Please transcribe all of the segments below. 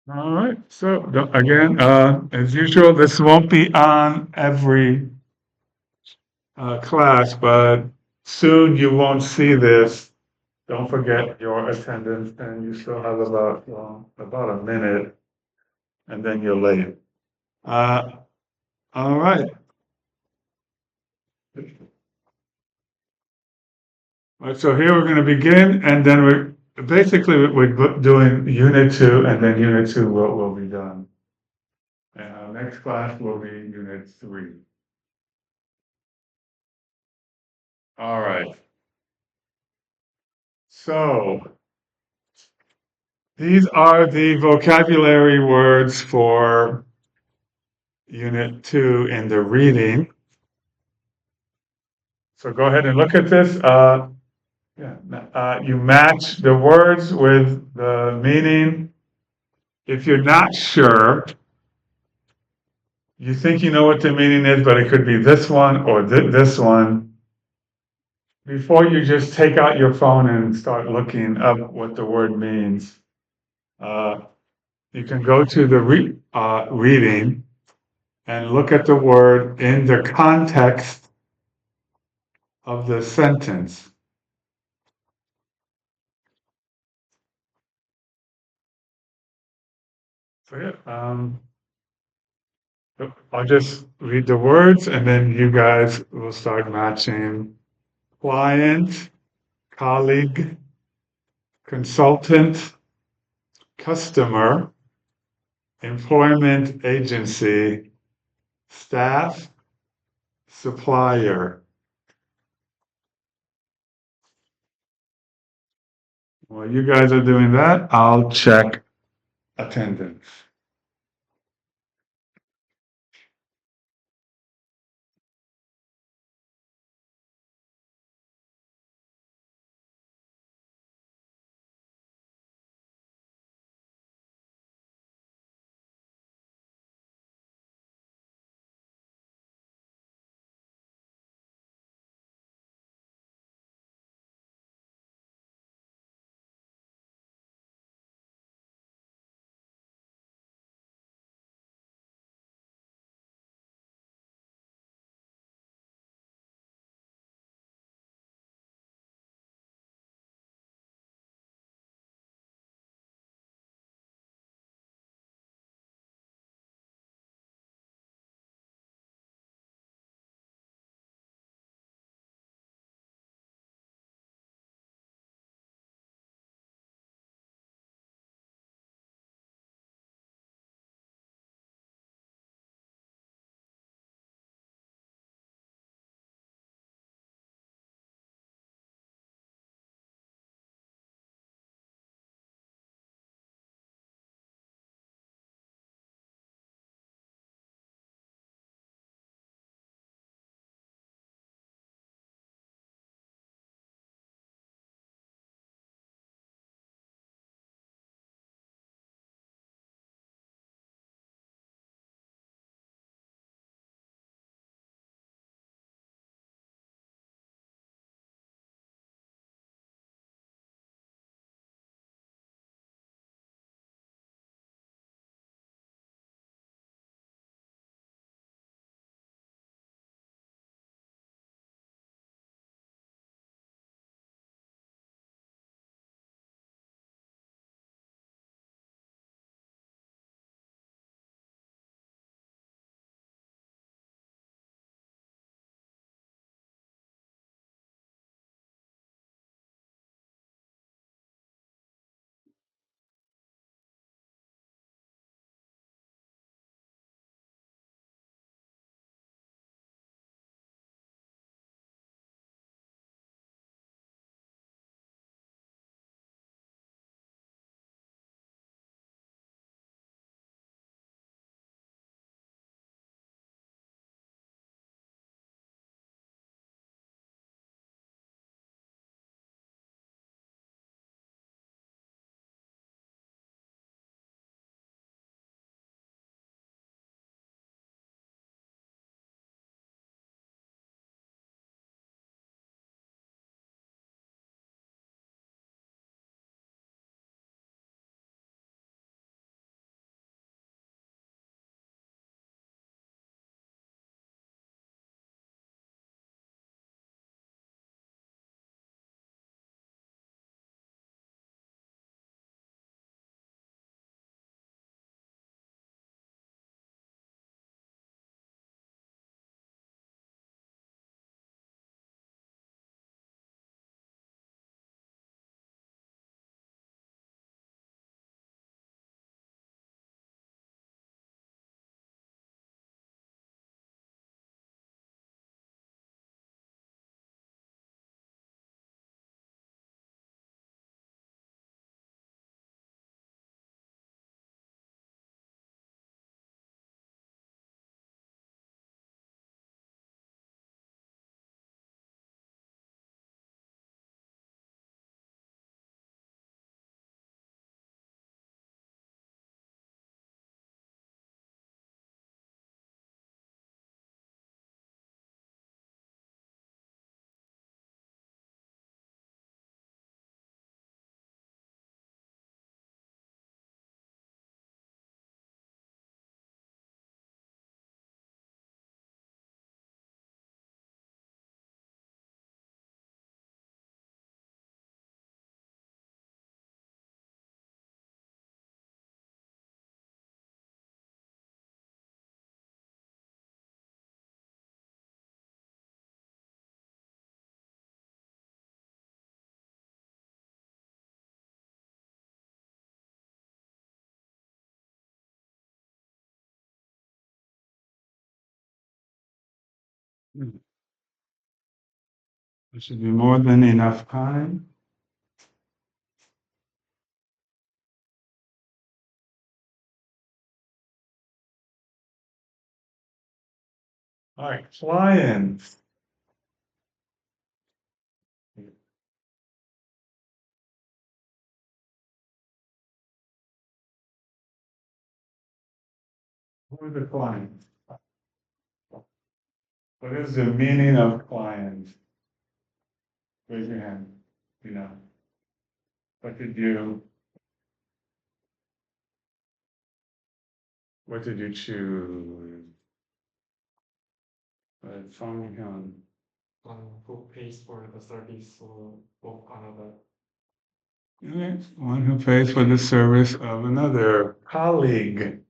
All right. So again, as usual, this won't be on every class, but soon you won't see this. Don't forget your attendance, and you still have about a minute, and then you're late. Uh, all right. All right. So here we're going to begin, and then we're doing Unit 2, and then Unit 2 will be done. And our next class will be Unit 3. All right. So these are the vocabulary words for Unit 2 in the reading. So go ahead and look at this. Yeah, you match the words with the meaning. If you're not sure, you think you know what the meaning is, but it could be this one or this one. Before you just take out your phone and start looking up what the word means, uh, you can go to the reading and look at the word in the context of the sentence. So yeah, I'll just read the words and then you guys will start matching client, colleague, consultant, customer, employment agency, staff, supplier. While you guys are doing that, I'll check attendance. There should be more than enough time. All right, clients. Who are the clients? What is the meaning of client? Raise your hand. You know. What did you choose? Song Hyun. Who pays for the service of another. Okay, one who pays for the service of another colleague.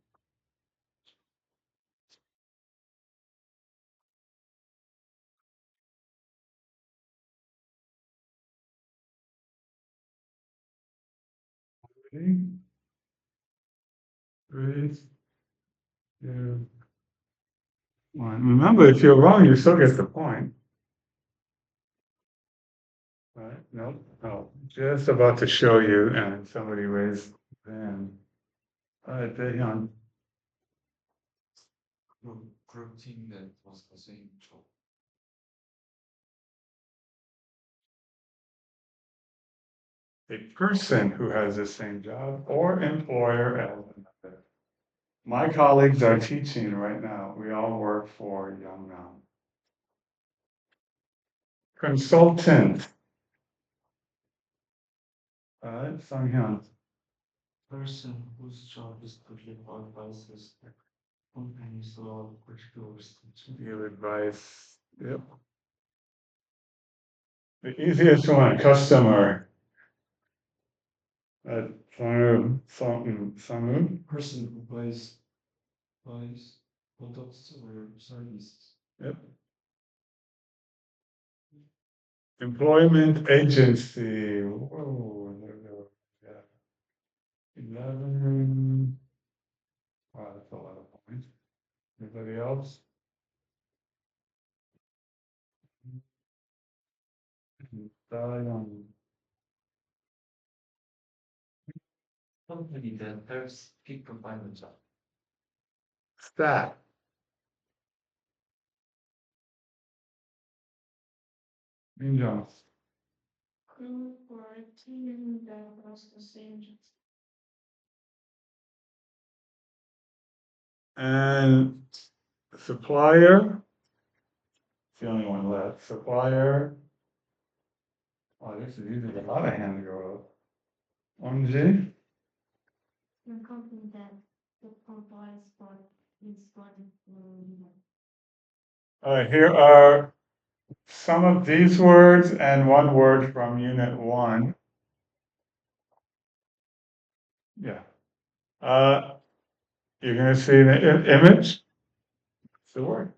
Ready? 3, 2, 1. Remember, if you're wrong, you still get the point. Right? No, no. Just about to show you, and somebody raised their hand. All right, Daehyun. Group team that was the same job. A person who has the same job or employer as another. My colleagues are teaching right now. We all work for Yongnam. Consultant. Sanghyun. Person whose job is to give advices to companies about particular situation. Give advice. Yep. The easiest one, customer. Sangu. Person who buys products or services. Yep. Employment agency. Whoa, there we go. Yeah. 11. Wow, that's a lot of points. Anybody else? Company that helps people find a job. Stat. Minjong. Group or a team that was the same. And supplier. It's the only one left. Supplier. Oh, this is usually a lot of hands go up. 1G. The company that provides for installing. All right, here are some of these words and one word from Unit 1. Yeah. You're going to see the image. It's the word.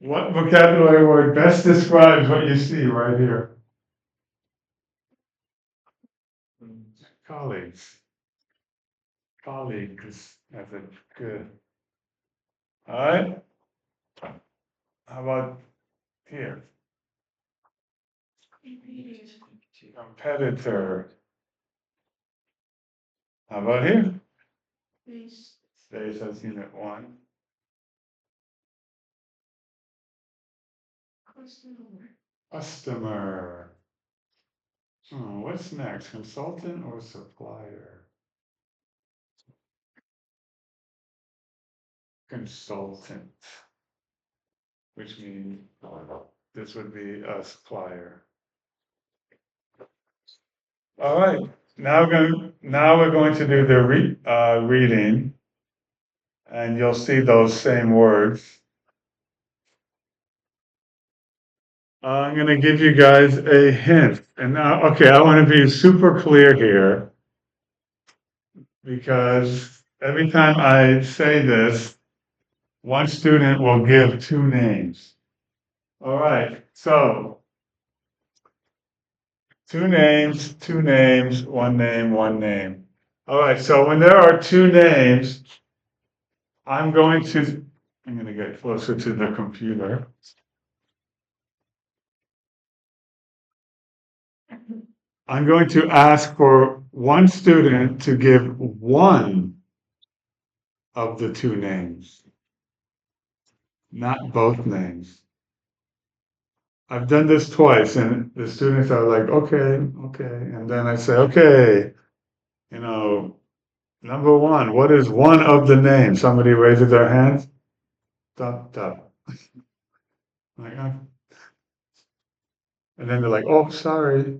What vocabulary word best describes what you see right here? Colleagues. Colleagues. That's a good. All right. How about here? Competitor. How about here? Space as Unit 1. Customer. What's next? Consultant or supplier? Consultant. Which means this would be a supplier. All right. Now we're going to do the reading, and you'll see those same words. I'm going to give you guys a hint. And now, okay, I want to be super clear here because every time I say this, one student will give 2 names. All right, so 2 names, 2 names, 1 name, 1 name. All right, so when there are 2 names, I'm going to I'm gonna get closer to the computer. I'm going to ask for one student to give one of the two names, not both names. I've done this twice and the students are like, okay, okay. And then I say, okay, you know, number one, what is one of the names? Somebody raises their hands. Dup, dup. Like, and then they're like, oh, sorry.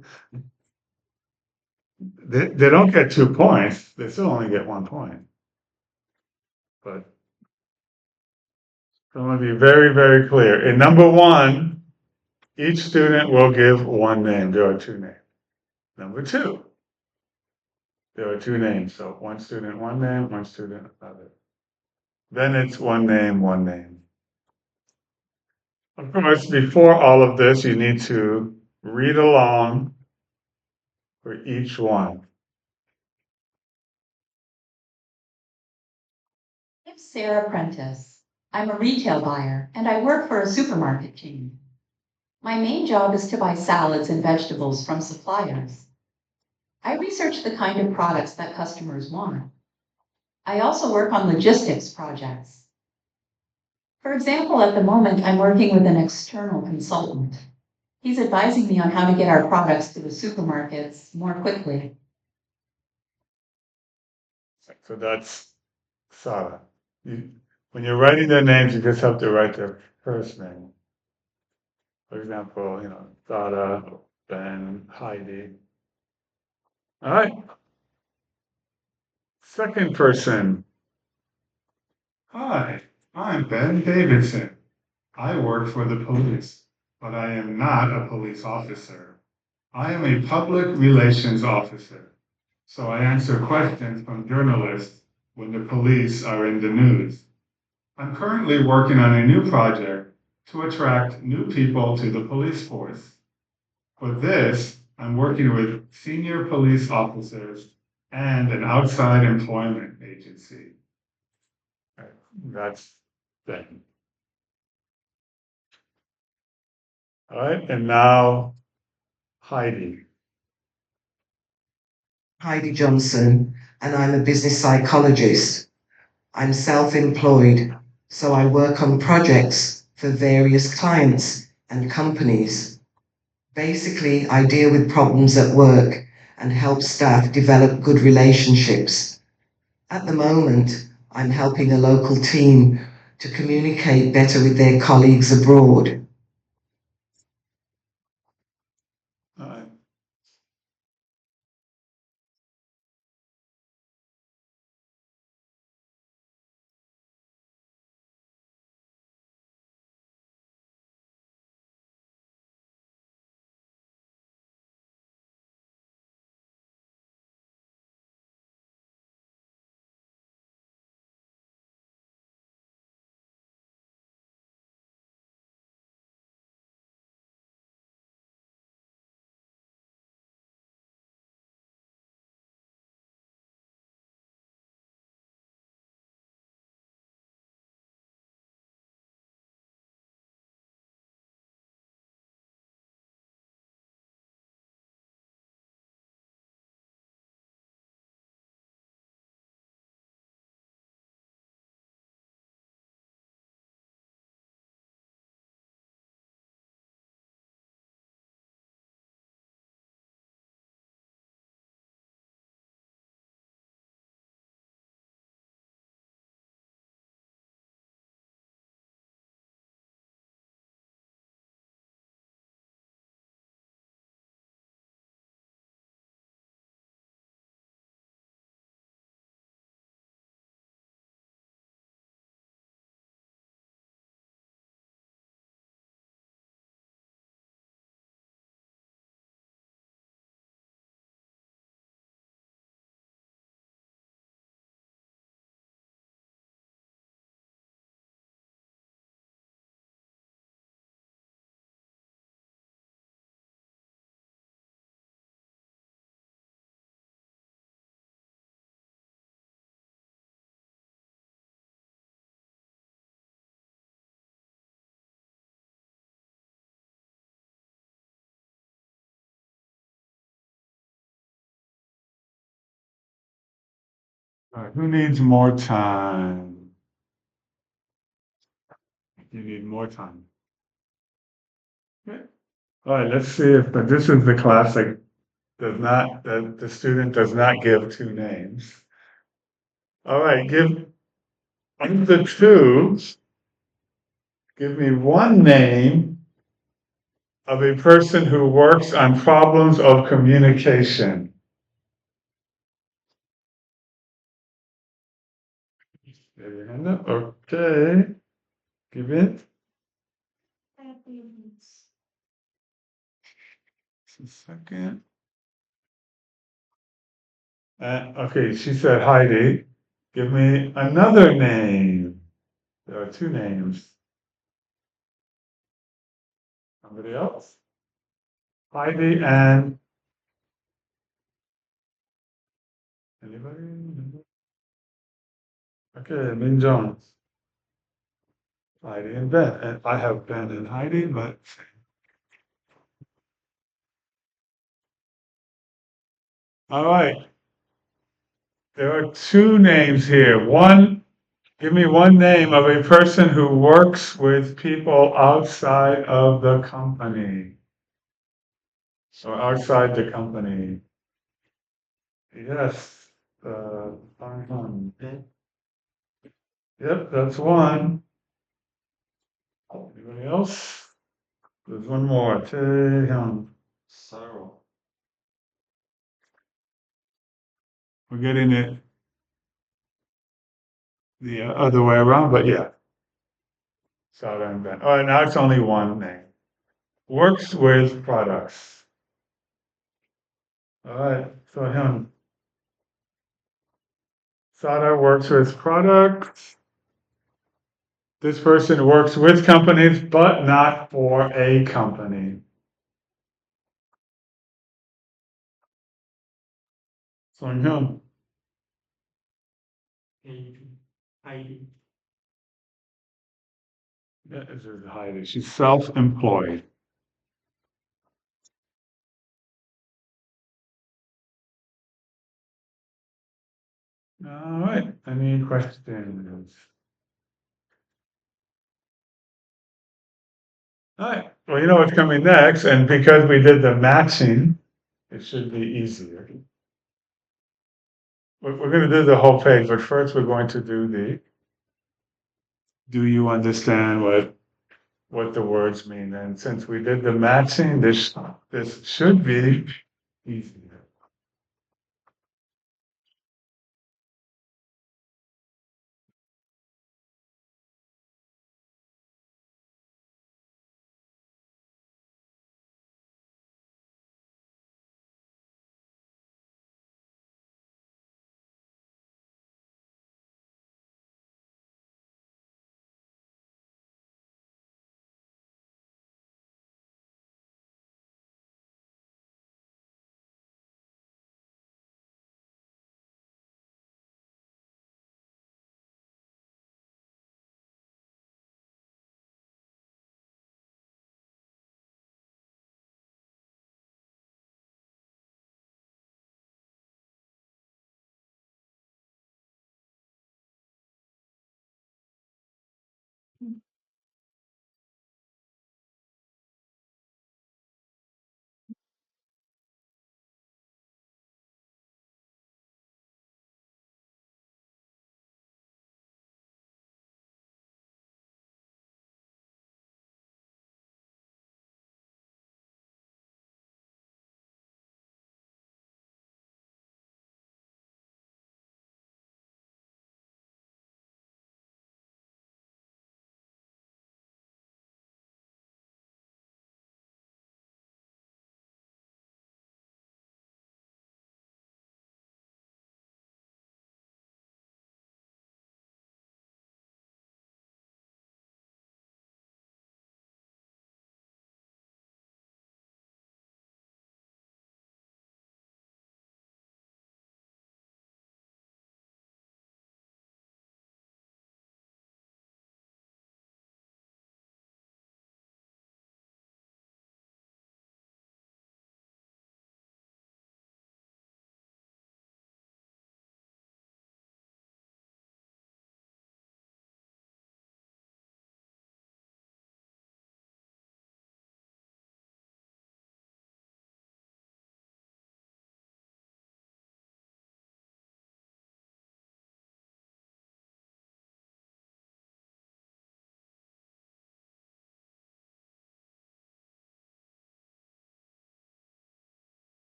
They don't get 2 points. They still only get 1 point. But I want to be very, very clear. In number one, each student will give one name. There are two names. Number two, there are two names. So one student, one name, one student, another. Then it's one name, one name. Of course, before all of this, you need to read along for each one. I'm Sarah Prentice. I'm a retail buyer and I work for a supermarket chain. My main job is to buy salads and vegetables from suppliers. I research the kind of products that customers want. I also work on logistics projects. For example, at the moment, I'm working with an external consultant. He's advising me on how to get our products to the supermarkets more quickly. So that's Sarah. When you're writing their names, you just have to write their first name. For example, Sarah, Ben, Heidi. All right. Second person. Hi, I'm Ben Davidson. I work for the police, but I am not a police officer. I am a public relations officer, so I answer questions from journalists when the police are in the news. I'm currently working on a new project to attract new people to the police force. For this, I'm working with senior police officers and an outside employment agency. That's Ben. All right, and now Heidi. Heidi Johnson, and I'm a business psychologist. I'm self-employed, so I work on projects for various clients and companies. Basically, I deal with problems at work and help staff develop good relationships. At the moment, I'm helping a local team to communicate better with their colleagues abroad. All right. All right, who needs more time? You need more time. Okay. All right, let's see if, but this is the classic, does not, the student does not give two names. All right, of the two, give me one name of a person who works on problems of communication. There your hand up. Okay. Give it. Happiness. Just a second. Okay, she said Heidi. Give me another name. There are two names. Somebody else? Heidi and anybody? Okay, Min Jones. Heidi and Ben. And I have Ben and Heidi, but all right. There are two names here. One, give me one name of a person who works with people outside of the company. Or outside the company. Yes. Farhan. Yep, that's one. Anybody else? There's one more. Taehyung. Sarah. We're getting it the other way around, but yeah. Sarah and Ben. All right, now it's only one name. Works with products. All right, so him. Sada works with products. This person works with companies, but not for a company. So him. Heidi. Heidi. Yeah, this is Heidi. She's self-employed. All right. Any questions? All right. Well, you know what's coming next, and because we did the matching, it should be easier. We're going to do the whole page, but first we're going to do the. Do you understand what the words mean? And since we did the matching, this should be easier.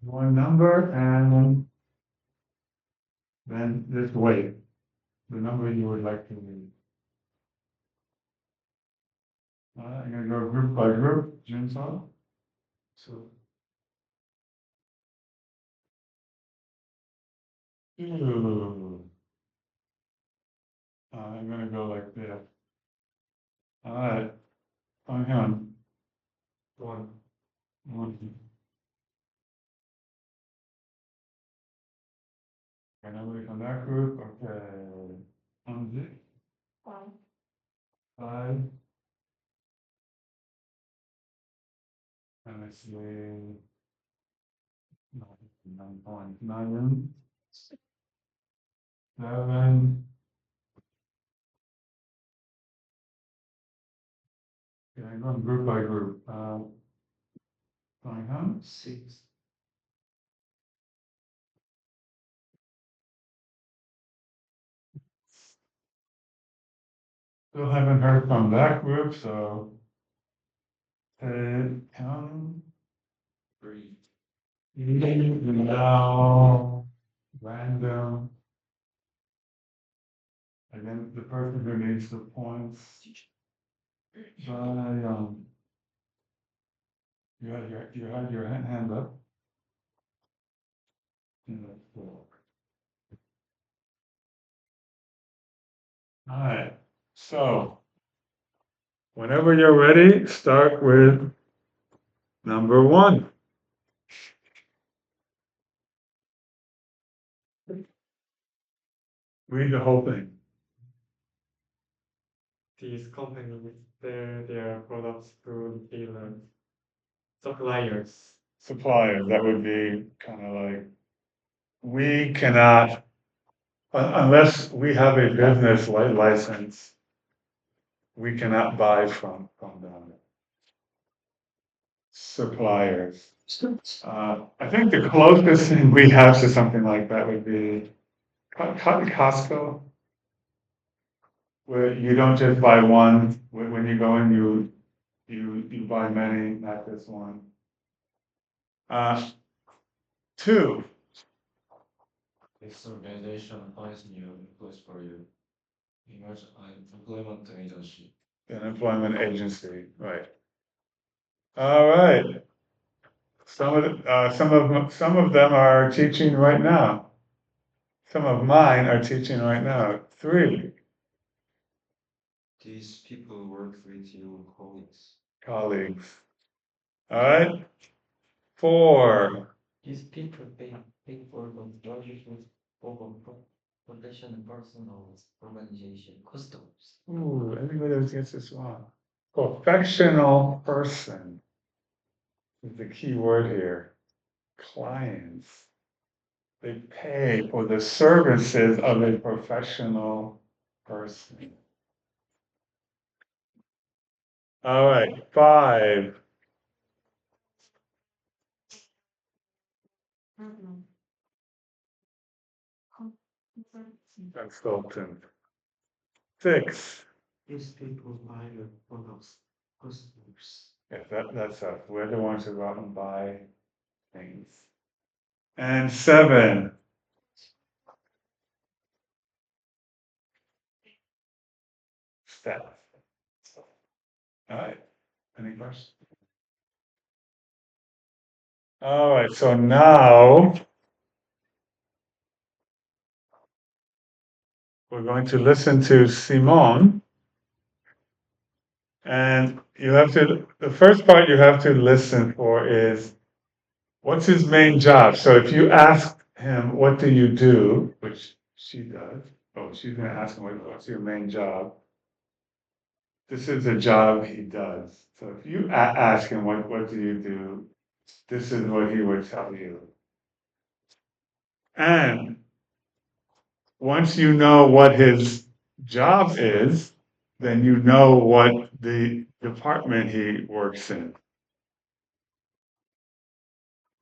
one number and then just wait. The number you would like to read. I'm gonna go group by group, Junso. So. Ooh. I'm gonna go like this. Alright, on him. One. One. Okay, nobody from that group, okay. Anzi, Five. 5. And let's see. 9.9. 7. Okay, I'm going group by group. Going home. 6. Still haven't heard from that group, so. Come. 3. Now, random. Again, the person who needs the points. By, you had your hand up. Alright, so. Whenever you're ready, start with number 1. Read the whole thing. These companies sell their products to dealers, suppliers. Supplier, that would be kind of like, we cannot, unless we have a business license, we cannot buy from them. Suppliers. I think the closest thing we have to something like that would be Costco. Where you don't just buy one, when you go in, you buy many, not just one. 2, This organization finds new employees for you. Imagine an employment agency. an employment agency, right. All right. Some of them are teaching right now. Some of mine are teaching right now. 3, These people work with your colleagues. colleagues. All right. 4, These people pay for the largest of professional personal organization customers. ooh, everybody always gets this wrong. Professional person is the key word here. Clients. They pay for the services of a professional person. All right, 5, Mhm. consultant. 6, These people buy your products, customers. yeah, that's us. We're the ones who go out and buy things. And 7, staff. All right, any questions? All right, so now we're going to listen to Simone. And the first part you have to listen for is, what's his main job? So if you ask him, what do you do, which she does, she's gonna ask him, what's your main job? This is a job he does. So if you ask him, what do you do? This is what he would tell you. And once you know what his job is, then you know what the department he works in.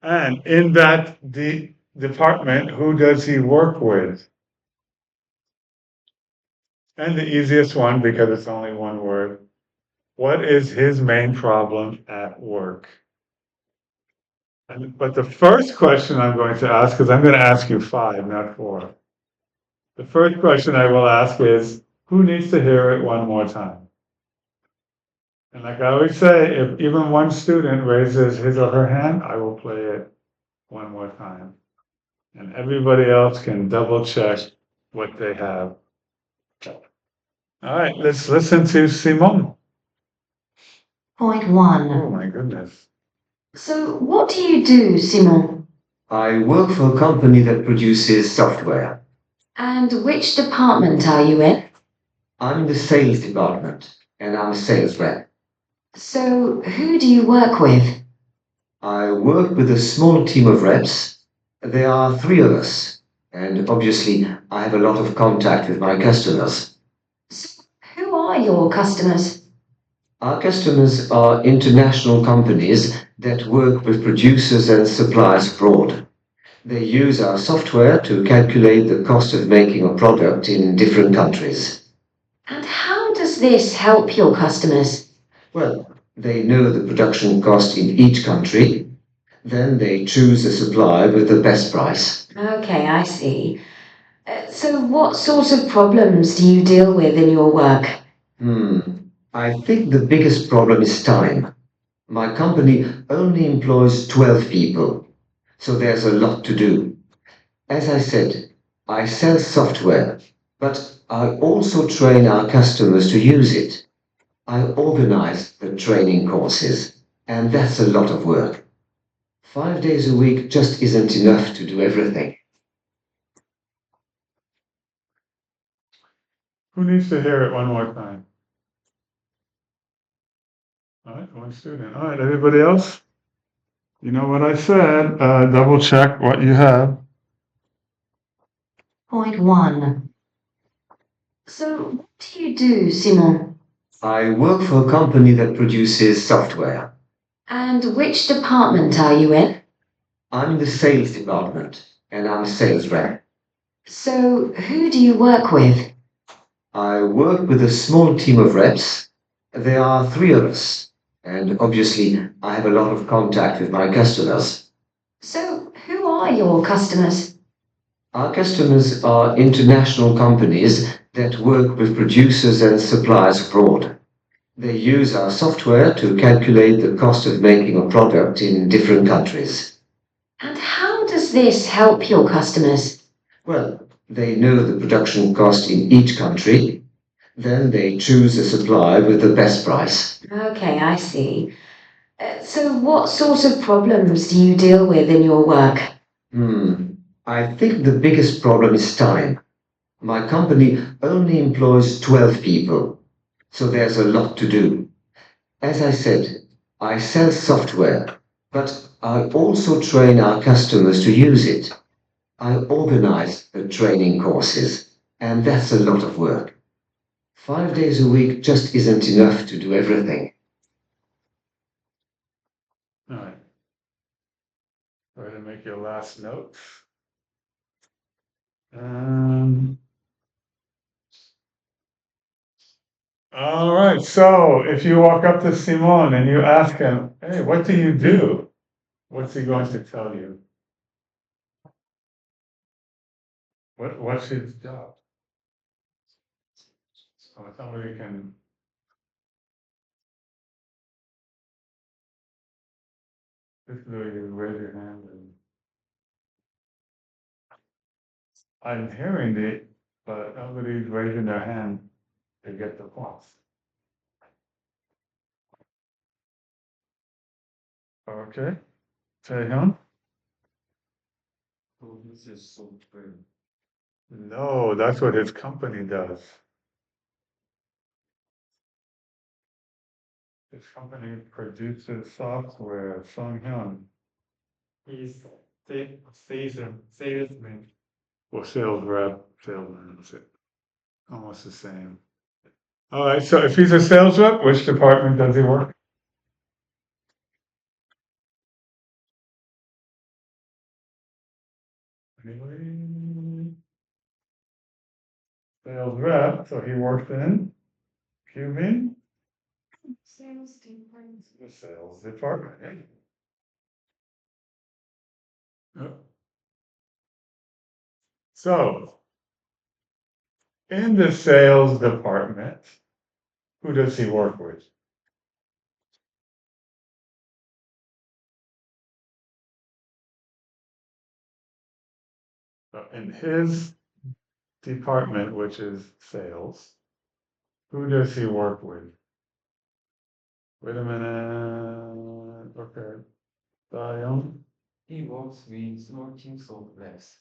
And in that department, who does he work with? And the easiest one, because it's only one word, what is his main problem at work? But the first question I'm going to ask, because I'm going to ask you 5, not 4. The first question I will ask is, who needs to hear it one more time? And like I always say, if even one student raises his or her hand, I will play it one more time. And everybody else can double check what they have. All right, let's listen to Simone. Point Oh 1. my goodness. So, what do you do, Simon? I work for a company that produces software. And which department are you in? I'm in the sales department and I'm a sales rep. So, who do you work with? I work with a small team of reps. There are 3 of us, and obviously I have a lot of contact with my customers. So, who are your customers? Our customers are international companies that work with producers and suppliers abroad. They use our software to calculate the cost of making a product in different countries. And how does this help your customers? Well, they know the production cost in each country. Then they choose a supplier with the best price. Okay, I see. So, what sort of problems do you deal with in your work? I think the biggest problem is time. My company only employs 12 people, so there's a lot to do. As I said, I sell software, but I also train our customers to use it. I organize the training courses, and that's a lot of work. 5 days a week just isn't enough to do everything. Who needs to hear it one more time? All right, one student. All right, everybody else? You know what I said, double check what you have. Point 1. So, what do you do, Simon? I work for a company that produces software. And which department are you in? I'm in the sales department and I'm a sales rep. So, who do you work with? I work with a small team of reps. There are 3 of us, and obviously I have a lot of contact with my customers. So, who are your customers? Our customers are international companies that work with producers and suppliers abroad. They use our software to calculate the cost of making a product in different countries. And how does this help your customers? Well, they know the production cost in each country. Then they choose a supplier with the best price. Okay, I see. So, what sort of problems do you deal with in your work? I think the biggest problem is time. My company only employs 12 people, so there's a lot to do. As I said, I sell software, but I also train our customers to use it. I organize the training courses, and that's a lot of work. 5 days a week just isn't enough to do everything. All right. Try to make your last notes. All right, so if you walk up to Simon and you ask him, hey, what do you do? What's he going to tell you? What's his job? So somebody can. Just do you raise your hand and. I'm hearing it, but nobody's raising their hand to get the points. Okay, Taehyun? Produces software. No, that's what his company does. His company produces software, Sunghyun. He's salesman. Or sales rep, salesman, that's it. Almost the same. All right, so if he's a sales rep, which department does he work? Anybody? Sales rep, so he works in QB, Sales department. the sales department. Yeah. So, in the sales department, who does he work with? In his department, which is sales, who does he work with? Wait a minute. Okay. Dion? He works with small teams of reps.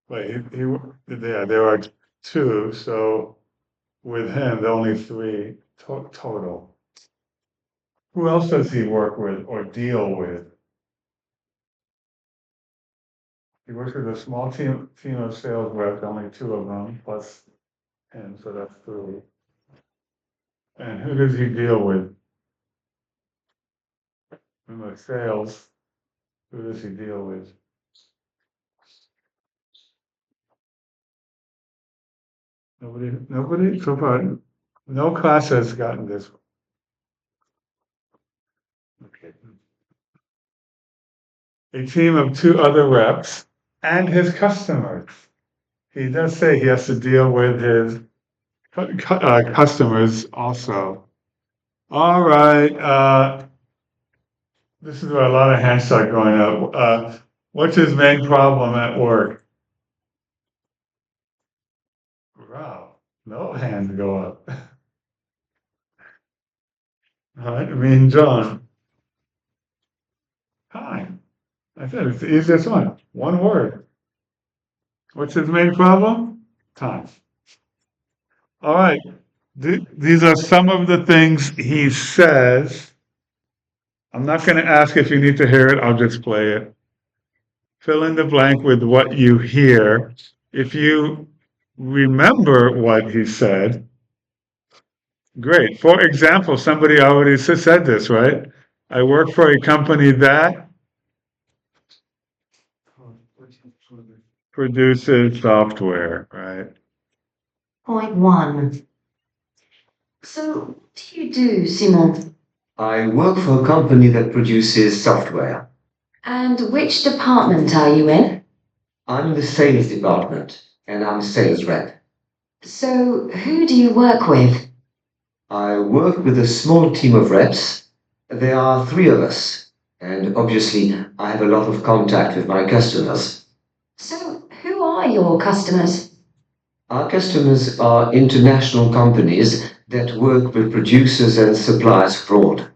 Wait, yeah, there are two, so with him, there are only three total. Who else does he work with or deal with? He works with a small team of sales reps, only two of them, plus him, so that's three. And who does he deal with? In the sales, who does he deal with? Nobody so far. No class has gotten this. Okay. A team of two other reps and his customers. He does say he has to deal with his customers also. All right. This is where a lot of hands start going up. What's his main problem at work? Wow, no hands go up. All right, I mean, John. Time. I said it's the easiest one. One word. What's his main problem? Time. All right. These are some of the things he says. I'm not going to ask if you need to hear it. I'll just play it. Fill in the blank with what you hear. If you remember what he said, great. For example, somebody already said this, right? I work for a company that produces software, right? Point 1. So, what do you do, Simon? I work for a company that produces software. And which department are you in? I'm in the sales department, and I'm a sales rep. So, who do you work with? I work with a small team of reps. There are three of us, and obviously I have a lot of contact with my customers. So, who are your customers? Our customers are international companies that work with producers and suppliers abroad.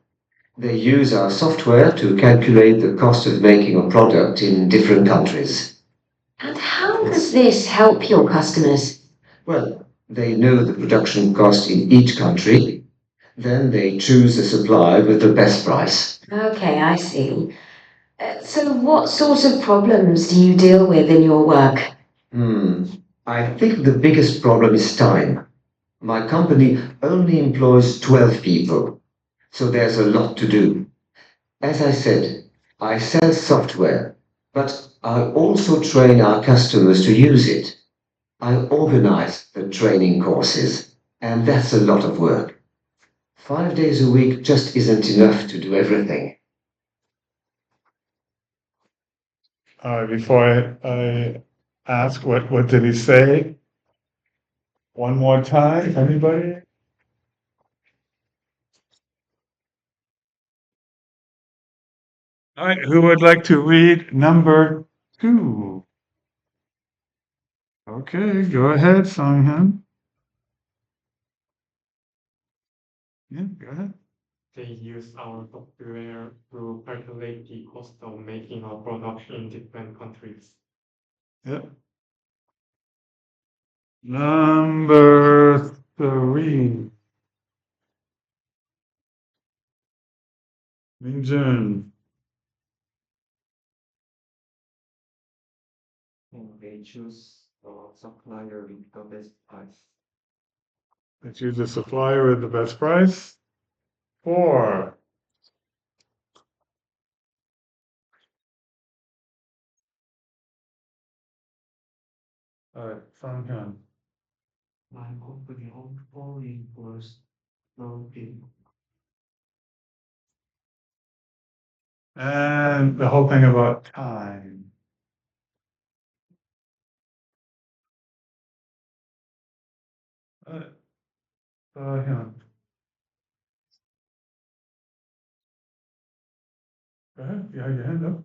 They use our software to calculate the cost of making a product in different countries. And how does this help your customers? Well, they know the production cost in each country. Then they choose a supplier with the best price. Okay, I see. So, what sort of problems do you deal with in your work? I think the biggest problem is time. My company only employs 12 people, so there's a lot to do. As I said, I sell software, but I also train our customers to use it. I organize the training courses, and that's a lot of work. 5 days a week just isn't enough to do everything. Before I ask, what did he say? One more time, anybody? All right, who would like to read number 2? Okay, go ahead, Songhyun. Yeah, go ahead. They use our software to calculate the cost of making a product in different countries. Yep. Number 3. Minjun. And they choose a supplier with the best price. Let's use a supplier with the best price. 4. All right, Songhyun. My company only employs 12 people. And the whole thing about time. Hang on. Go ahead, you have your hand up.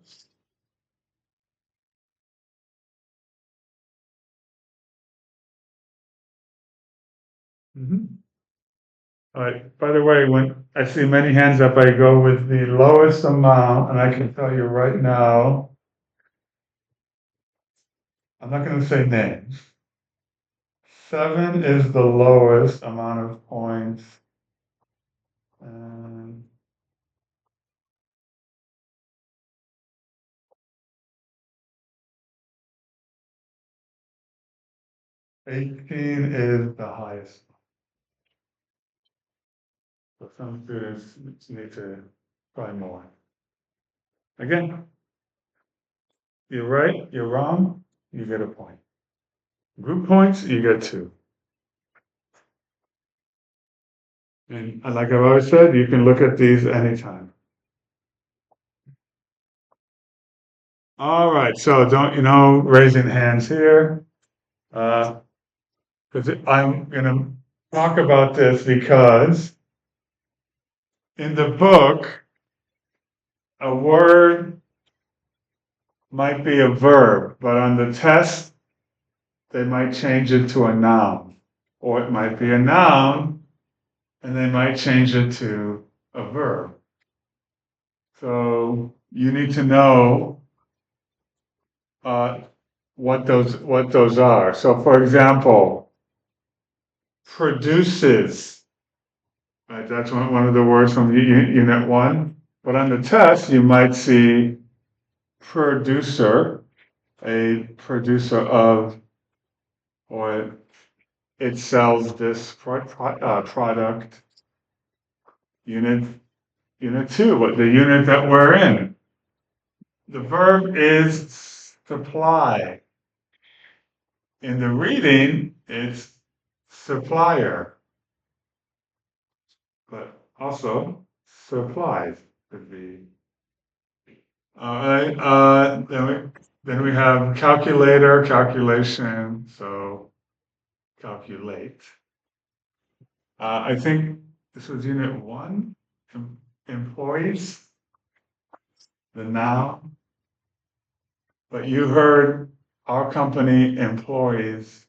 All right, by the way, when I see many hands up, I go with the lowest amount, and I can tell you right now, I'm not gonna say names. 7 is the lowest amount of points. And 18 is the highest. So some students need to try more. Again, you're right, you're wrong, you get a point. Group points, you get 2. And like I've always said, you can look at these anytime. All right, so don't, raising hands here. Because I'm gonna talk about this because in the book, a word might be a verb, but on the test, they might change it to a noun. Or it might be a noun, and they might change it to a verb. So you need to know what those are. So for example, produces, right? That's one of the words from unit 1. But on the test, you might see producer, a producer of, or it sells this product. Unit 2, what the unit that we're in. The verb is supply. In the reading, it's supplier. But also supplies could be. All right, then we have calculator, calculation, so calculate. I think this was unit 1, employees, the noun. But you heard our company employees.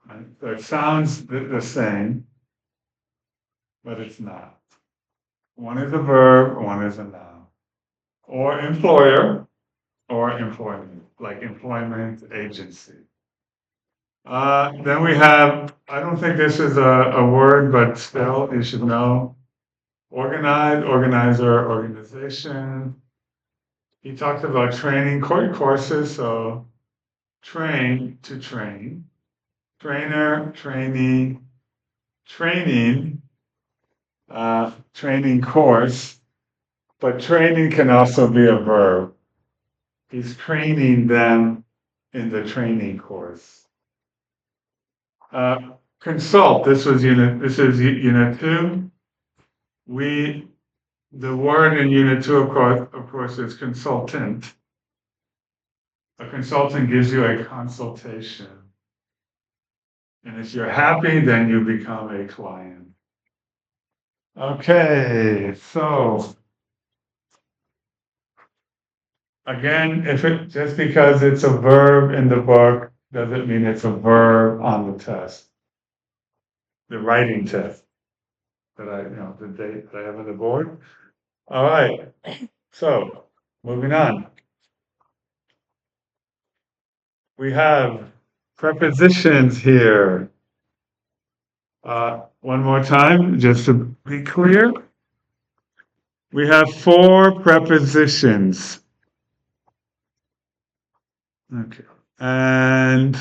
Right? So it sounds the same, but it's not. One is a verb, one is a noun. Or employer, or employment, like employment agency. Then we have, I don't think this is a word, but still you should know. Organize, organizer, organization. He talked about training courses, so train to train. Trainer, trainee, training, training course, but training can also be a verb. He's training them in the training course. Consult, this is unit 2. The word in unit 2, of course, is consultant. A consultant gives you a consultation. And if you're happy, then you become a client. Okay, so again, just because it's a verb in the book doesn't mean it's a verb on the test. The writing test the date that I have on the board. All right, so moving on. We have prepositions here. One more time, just to be clear. We have 4 prepositions. Okay. And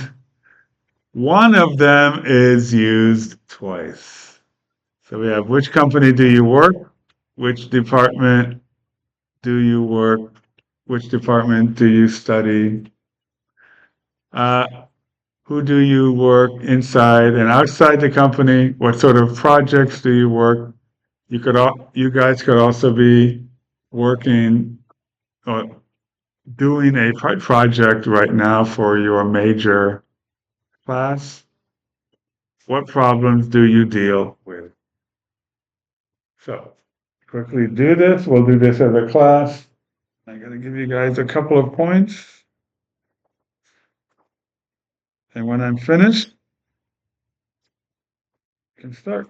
one of them is used twice. So we have, which company do you work? Which department do you work? Which department do you study? Who do you work inside and outside the company? What sort of projects do you work? You guys could also be working or doing a project right now for your major class. What problems do you deal with? So, quickly do this. We'll do this as a class. I'm going to give you guys a couple of points. And when I'm finished, you can start.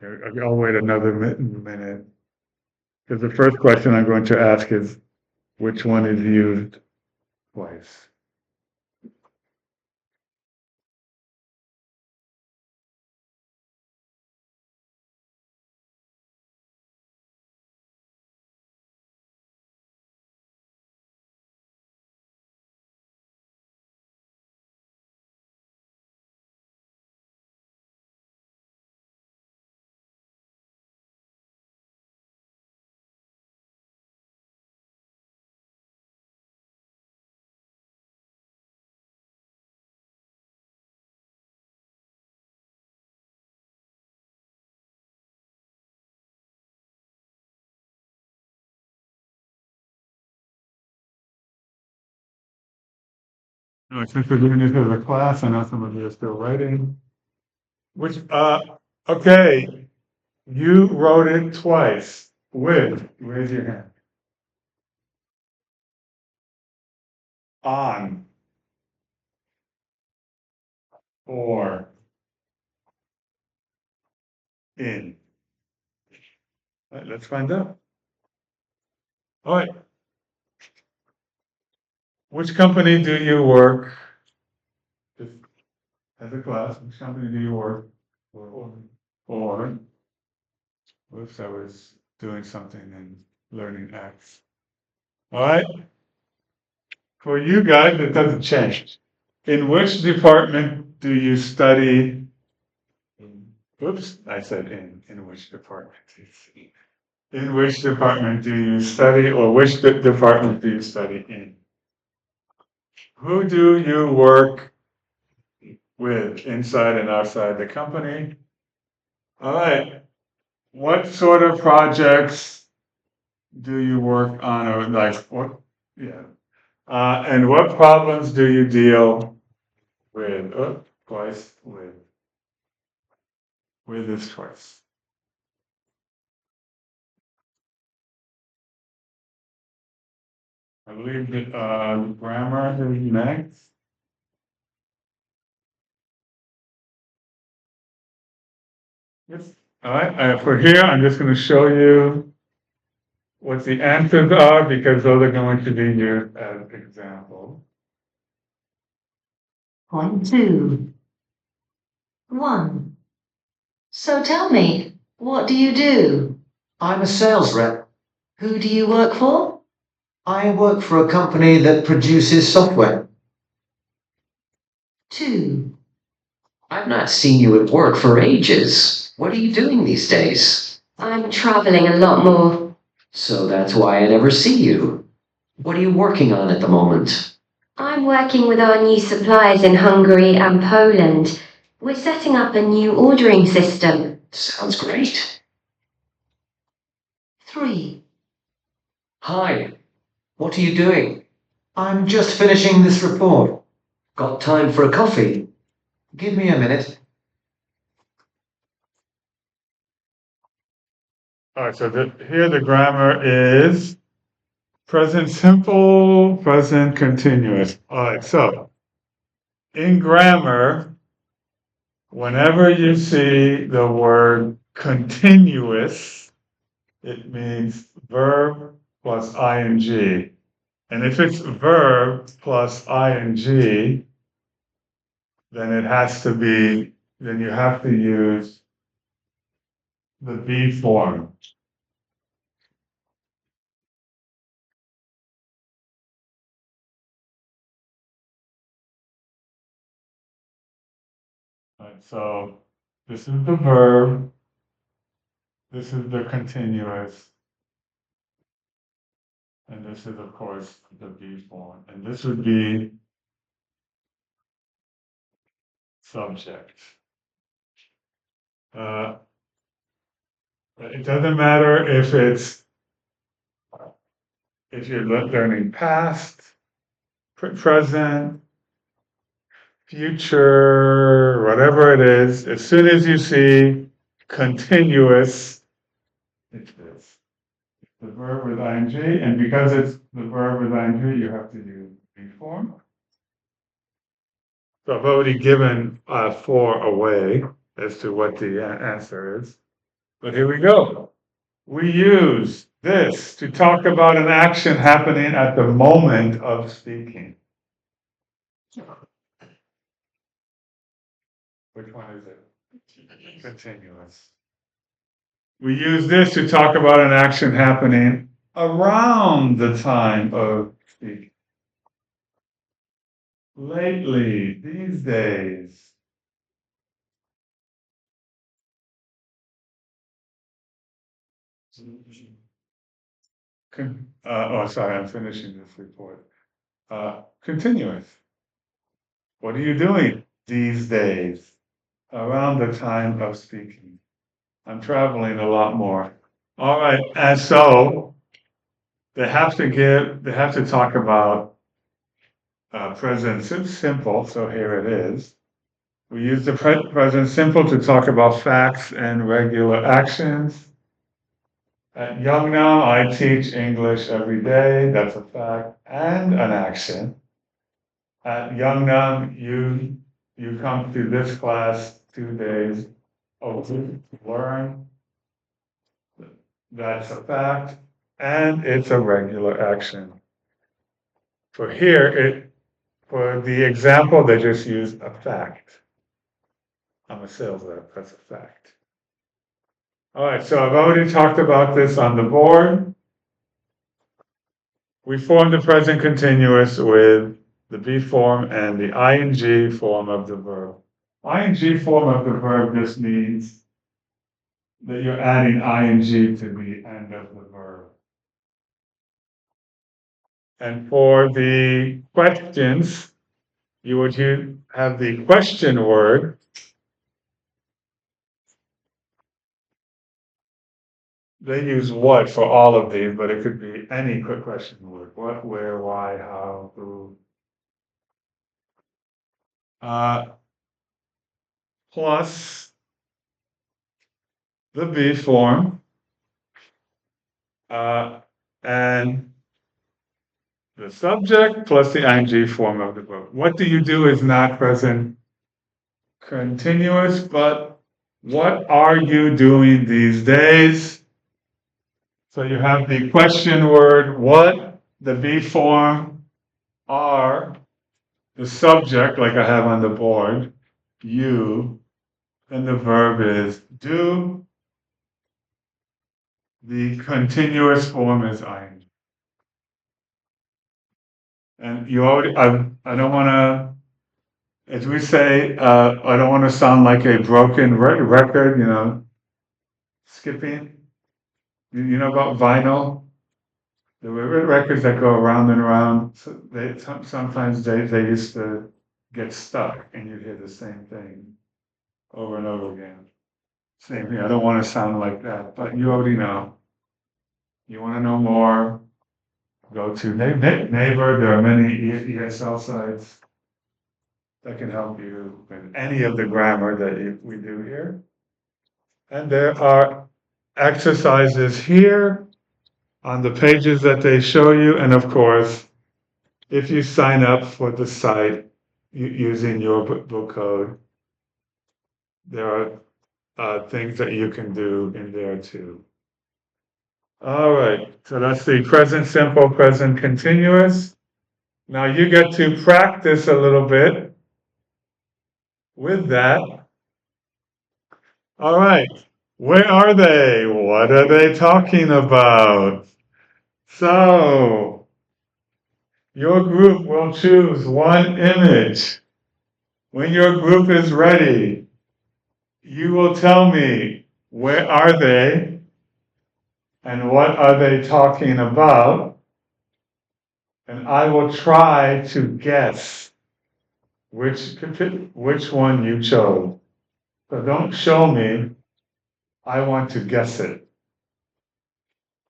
Okay, I'll wait another minute. Because the first question I'm going to ask is, which one is used twice? No, since we're doing this as a class, I know some of you are still writing. Okay, you wrote it twice. With, raise your hand. On. Or. In. All right, let's find out. All right. Which company do you work? Just as a class, which company do you work for? Or, oops, I was doing something in Learning X. All right. For you guys, it doesn't change. In which department do you study? Oops, I said in which department? In which department do you study, or which department do you study in? Who do you work with inside and outside the company? All right. What sort of projects do you work on, or like what? Yeah. And what problems do you deal with? Oh, twice with. With this twice. I believe that grammar is next. Yes. All right. For here, I'm just going to show you what the answers are because those are going to be used as examples. Point 2. 1. So tell me, what do you do? I'm a sales rep. Who do you work for? I work for a company that produces software. 2. I've not seen you at work for ages. What are you doing these days? I'm traveling a lot more. So that's why I never see you. What are you working on at the moment? I'm working with our new suppliers in Hungary and Poland. We're setting up a new ordering system. Sounds great. 3. Hi. What are you doing? I'm just finishing this report. Got time for a coffee? Give me a minute. All right. So here the grammar is present simple, present continuous. All right. So in grammar, whenever you see the word continuous, it means verb plus ing. And if it's verb plus ing, then it has to be, then you have to use the be form. Right, so this is the verb, this is the continuous, and this is, of course, the be form. And this would be subject. It doesn't matter if you're learning past, present, future, whatever it is, as soon as you see continuous, it's this. The verb with ing, and because it's the verb with ing, you have to use be form. So I've already given 4 away as to what the answer is. But here we go. We use this to talk about an action happening at the moment of speaking. Which one is it? Continuous. We use this to talk about an action happening around the time of speaking. Lately, these days. Sorry, I'm finishing this report. Continuous. What are you doing these days around the time of speaking? I'm traveling a lot more. All right, and so they have to talk about present simple, so here it is. We use the present simple to talk about facts and regular actions. At Youngnam, I teach English every day, that's a fact, and an action. At Youngnam, you come to this class 2 days a week to learn. That's a fact, and it's a regular action. For here, for the example, they just use a fact. I'm a sales rep, that's a fact. All right, so I've already talked about this on the board. We form the present continuous with the be form and the ing form of the verb. Ing form of the verb just means that you're adding ing to the end of the verb. And for the questions, you would have the question word. They use what for all of these, but it could be any quick question word. What, where, why, how, who. Plus the be form. And the subject plus the ing form of the verb. What do you do is not present continuous, but what are you doing these days? So you have the question word, what, the be form, are, the subject, like I have on the board, you, and the verb is do. The continuous form is ing. And you already, I don't want to, as we say, I don't want to sound like a broken record, skipping. You know about vinyl? The records that go around and around, so sometimes they used to get stuck and you hear the same thing over and over again. Same thing, I don't want to sound like that, but you already know. You want to know more, go to Neighbor, there are many ESL sites that can help you with any of the grammar that we do here. And there are exercises here on the pages that they show you. And of course, if you sign up for the site using your book code, there are things that you can do in there too. All right, so that's the present simple, present continuous. Now you get to practice a little bit with that. All right, Where are they? What are they talking about? So, your group will choose one image. When your group is ready, you will tell me where are they and what are they talking about, and I will try to guess which one you chose. So don't show me. I want to guess it.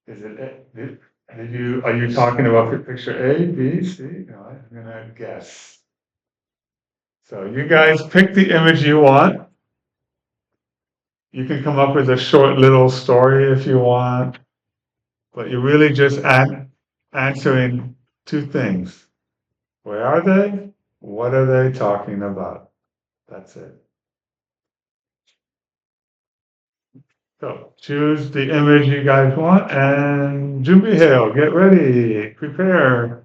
Is it are you talking about picture A, B, C? No, I'm gonna guess. So you guys pick the image you want. You can come up with a short little story if you want, but you're really just answering two things. Where are they? What are they talking about? That's it. So choose the image you guys want and Junbihale, get ready, prepare.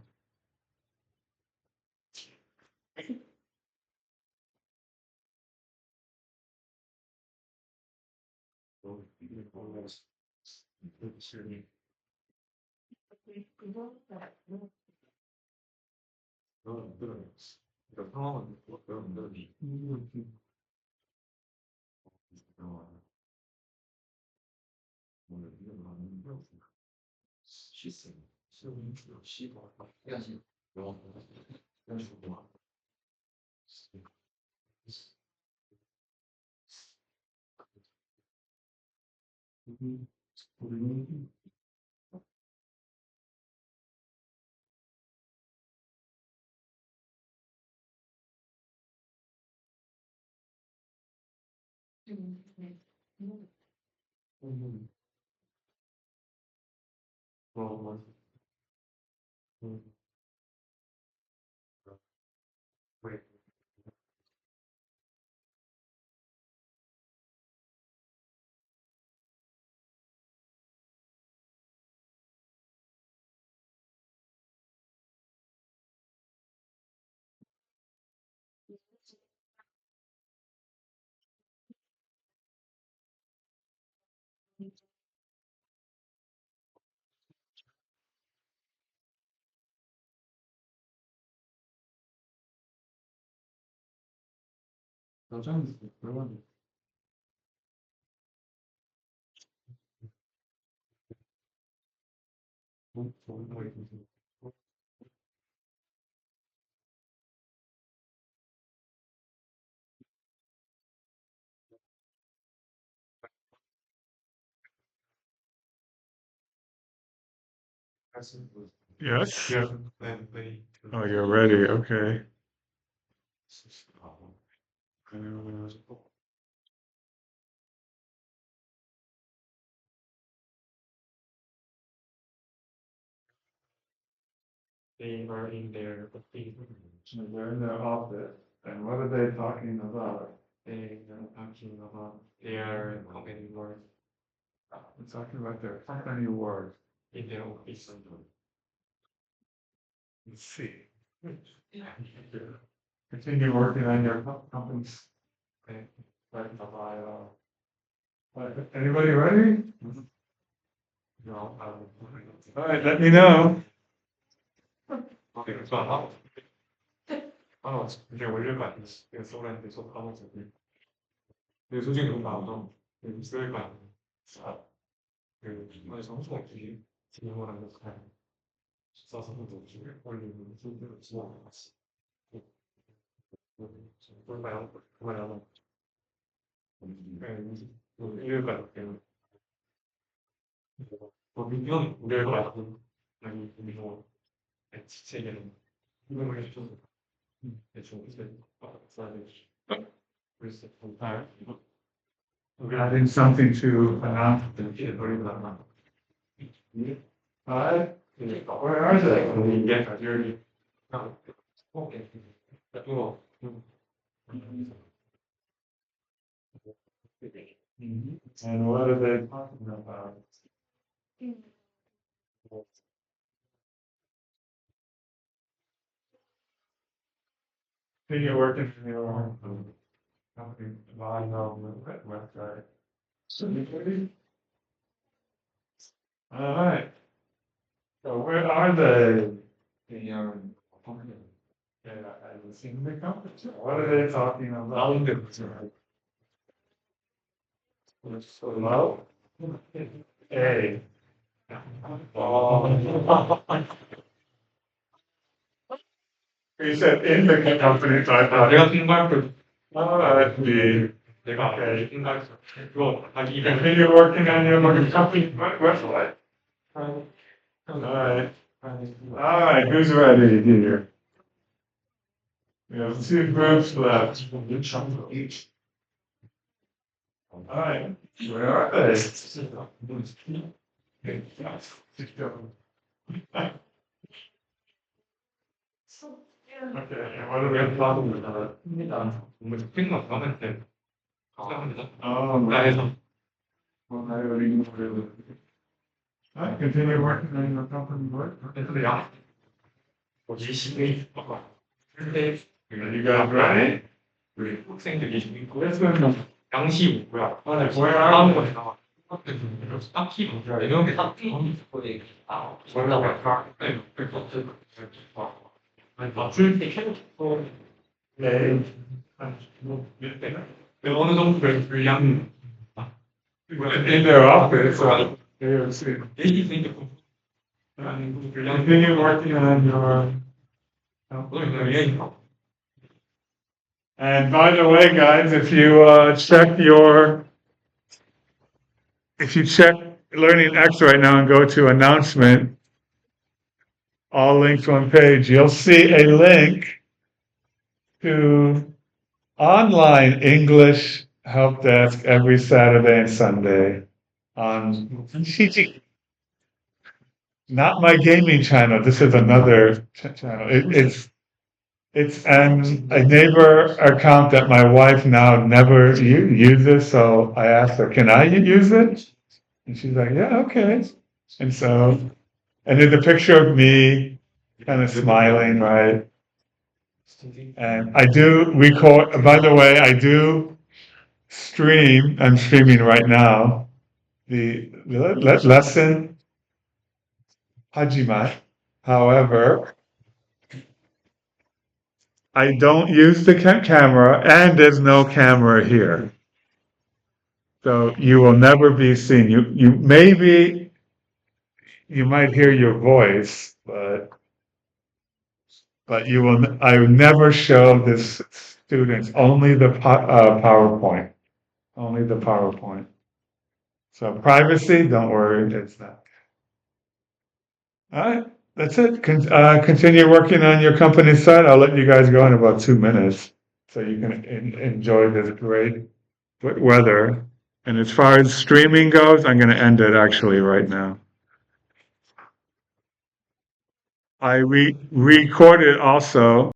Yes? Oh, you're ready, okay. They are in their office. They're in their office, and what are they talking about? They are talking about their company work They're talking about their company work. in their office. Let's see. Continue working on your company's. Okay. Right, bye-bye, anybody ready? No, All right, let me know. 그래서 하고 이제 원료가 있어. 소란데 속하면서 그 솔직히 너무 나와서 쓸까 그 정수가 없이 진행을 하는 거 써서 또 올리는 순서로 진행을 했어. 볼까요? 그만하면 이럴까요? 민경 우려할 것 같은 아니 그리고 세계는 이걸 해줘서 대충 이제 써야 되지. 그래서 Adding something to announce. 이렇게 버리다가 Alright, where are they? 이게 여기 오케이 또 And what are they talking about? Continue working in your company line on the website. All right. So where are they? They are talking Yeah, I haven't seen the conference. What are they talking about? 라운드 Hello? Hey. You said in the company, so I thought. 내가 생각할 때 Oh, that'd be. 내가 Okay. 생각했어. 그거 자기 이벤트 Continue working on your company website. Alright. Alright, who's ready here? We have 2 groups left. Alright, where are they? Okay, and what are we 우리가 talking 봐도 about? 합니다. 뭔가 생각 안 할 때. 시작합니다. Oh, 나에서 well, I already know really. Alright, continue working on your company work. 그래서 양 열심히 근데 Are you guys ready? 우리 학생들 열심히 있고 Listen. 양시 뭐야? Where 다음 are 거에 나와. 딱히 뭐야? 이런 딱히 뭐라고 할까? 네, 그래서 맞출 때 캐릭터 they? 어느 정도 분량 In their office, they are seeing. 예시 생겼고 Continue working on your. And by the way, guys, if you check Learning X right now and go to announcement, all links one page, you'll see a link to online English help desk every Saturday and Sunday on CG. Not my gaming channel. This is another channel. It's a neighbor account that my wife now never uses. So I asked her, "Can I use it?" And she's like, "Yeah, okay." And so, and there's a picture of me kind of smiling, right? And I do record. By the way, I do stream. I'm streaming right now. The lesson Hajima. However, I don't use the camera, and there's no camera here. So you will never be seen. You might hear your voice, but you will. I will never show this students. Only the PowerPoint. Only the PowerPoint. So privacy, don't worry, it's not. All right, that's it. Continue working on your company site. I'll let you guys go in about 2 minutes, so you can enjoy this great weather. And as far as streaming goes, I'm going to end it actually right now. I recorded also